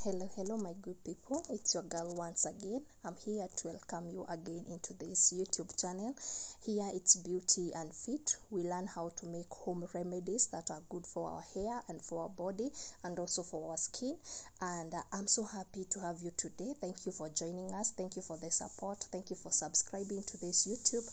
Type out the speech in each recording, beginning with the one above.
Hello my good people, it's your girl once again. I'm here to welcome you again into this YouTube channel. Here it's Beauty and Fit. We learn how to make home remedies that are good for our hair and for our body and also for our skin. And I'm so happy to have you today. Thank you for joining us. Thank you for the support. Thank you for subscribing to this YouTube.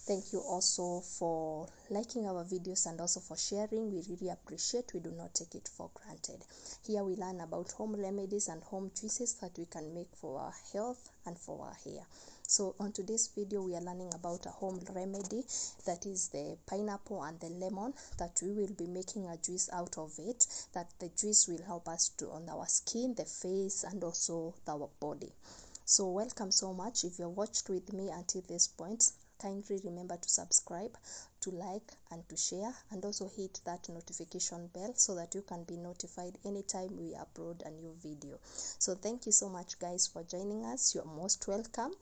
Thank you also for liking our videos and also for sharing. We really appreciate. We do not take it for granted. Here we learn about home remedies and home juices that we can make for our health and for our hair. So on today's video we are learning about a home remedy, that is the pineapple and the lemon, that we will be making a juice out of it, that the juice will help us to on our skin, the face and also our body. So welcome so much. If you've watched with me until this point, kindly remember to subscribe, to like and to share, and also hit that notification bell so that you can be notified anytime we upload a new video. So thank you so much guys for joining us. You're most welcome.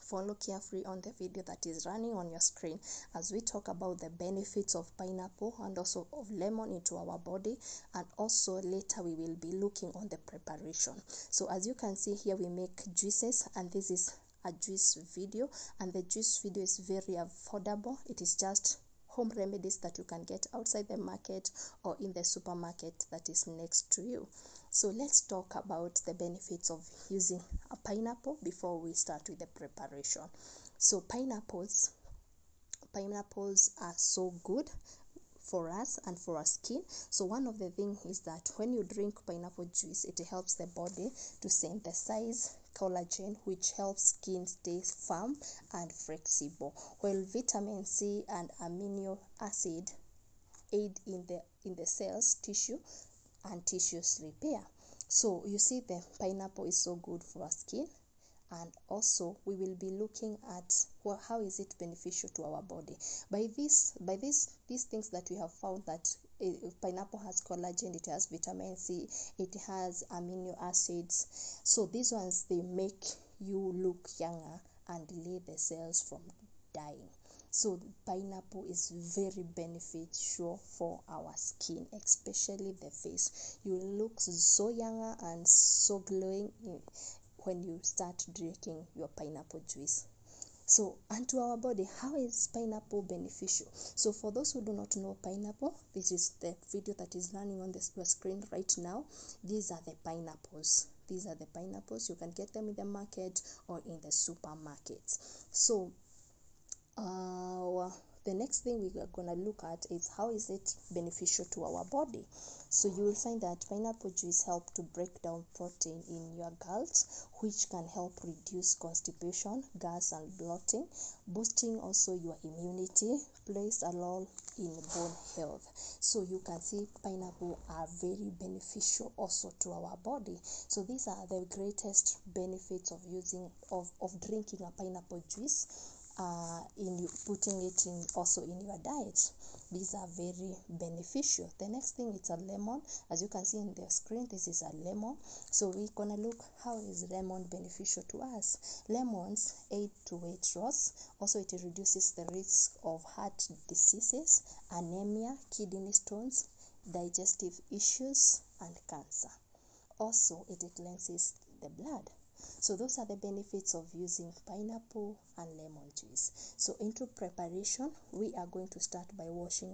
Follow carefully on the video that is running on your screen as we talk about the benefits of pineapple and also of lemon into our body, and also later we will be looking on the preparation. So as you can see here, we make juices, and this is a juice video, and the juice video is very affordable. It is just home remedies that you can get outside the market or in the supermarket that is next to you. So let's talk about the benefits of using a pineapple before we start with the preparation. So pineapples are so good for us and for our skin. So one of the things is that when you drink pineapple juice, it helps the body to synthesize collagen, which helps skin stay firm and flexible, while vitamin C and amino acid aid in the cells, tissue and tissues repair. So you see, the pineapple is so good for our skin, and also we will be looking at how is it beneficial to our body. By these things that we have found, that pineapple has collagen, it has vitamin C, it has amino acids. So these ones, they make you look younger and delay the cells from dying. So pineapple is very beneficial for our skin, especially the face. You look so younger and so glowing when you start drinking your pineapple juice. So, and to our body, how is pineapple beneficial? So for those who do not know pineapple, this is the video that is running on your screen right now. These are the pineapples. These are the pineapples. You can get them in the market or in the supermarkets. So the next thing we are going to look at is how is it beneficial to our body. So you will find that pineapple juice help to break down protein in your gut, which can help reduce constipation, gas and bloating, boosting also your immunity, plays a role in bone health. So you can see pineapple are very beneficial also to our body. So these are the greatest benefits of drinking a pineapple juice. In putting it in also in your diet. These are very beneficial. The next thing, it's a lemon. As you can see in the screen, this is a lemon. So we're gonna look how is lemon beneficial to us. Lemons aid to weight loss. Also it reduces the risk of heart diseases, anemia, kidney stones, digestive issues and cancer. Also it cleanses the blood. So those are the benefits of using pineapple and lemon juice. So into preparation, we are going to start by washing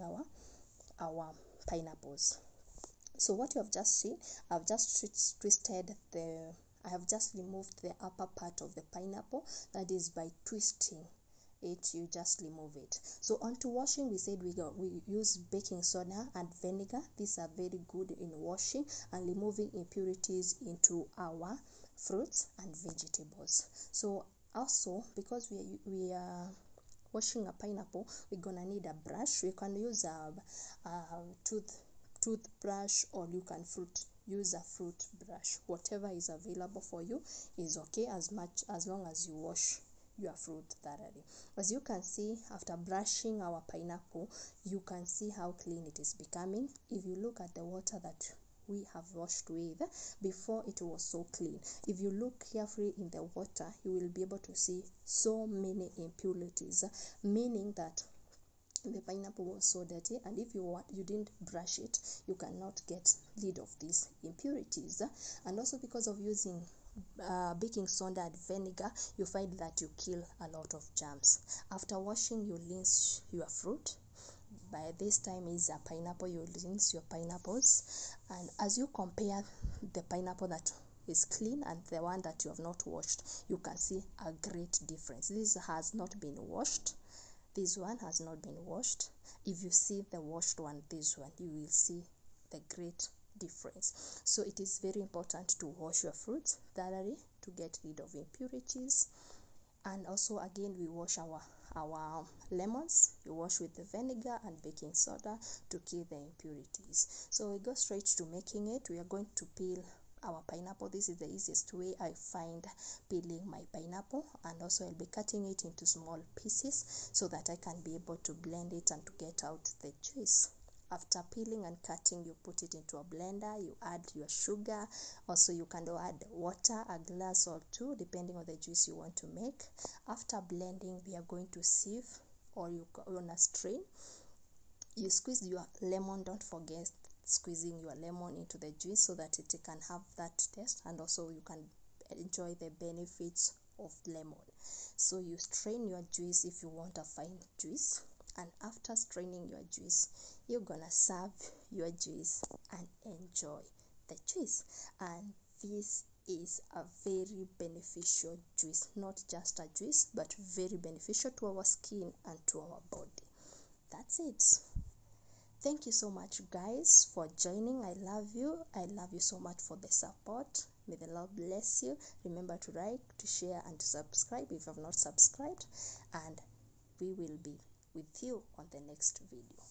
our pineapples. So what you have just seen, I've just I have just removed the upper part of the pineapple. That is by twisting it, you just remove it. So onto washing, we said we use baking soda and vinegar. These are very good in washing and removing impurities into our fruits and vegetables. So also, because we are washing a pineapple, we're gonna need a brush. You can use a toothbrush, or you can use a fruit brush. Whatever is available for you is okay, as long as you wash your fruit thoroughly. As you can see, after brushing our pineapple, you can see how clean it is becoming. If you look at the water that we have washed with, before it was so clean. If you look carefully in the water, you will be able to see so many impurities, meaning that the pineapple was so dirty, and if you didn't brush it, you cannot get rid of these impurities. And also, because of using baking soda and vinegar, you find that you kill a lot of germs. After washing, you rinse your fruit. By this time is a pineapple, you rinse your pineapples, and as you compare the pineapple that is clean and the one that you have not washed, you can see a great difference. This has not been washed. This one has not been washed. If you see the washed one, this one, you will see the great difference. So it is very important to wash your fruits thoroughly to get rid of impurities. And also, again, we wash our lemons. You wash with the vinegar and baking soda to kill the impurities. So we go straight to making it. We are going to peel our pineapple. This is the easiest way I find peeling my pineapple, and also I'll be cutting it into small pieces so that I can be able to blend it and to get out the juice. After peeling and cutting, you put it into a blender, you add your sugar. Also, you can add water, a glass or two, depending on the juice you want to make. After blending, we are going to sieve, or you on a strain. You squeeze your lemon. Don't forget squeezing your lemon into the juice so that it can have that taste, and also you can enjoy the benefits of lemon. So you strain your juice if you want a fine juice, and after straining your juice, you're gonna serve your juice and enjoy the juice. And this is a very beneficial juice, not just a juice, but very beneficial to our skin and to our body. That's it. Thank you so much, guys, for joining. I love you. I love you so much for the support. May the Lord bless you. Remember to like, to share, and to subscribe if you have not subscribed. And we will be with you on the next video.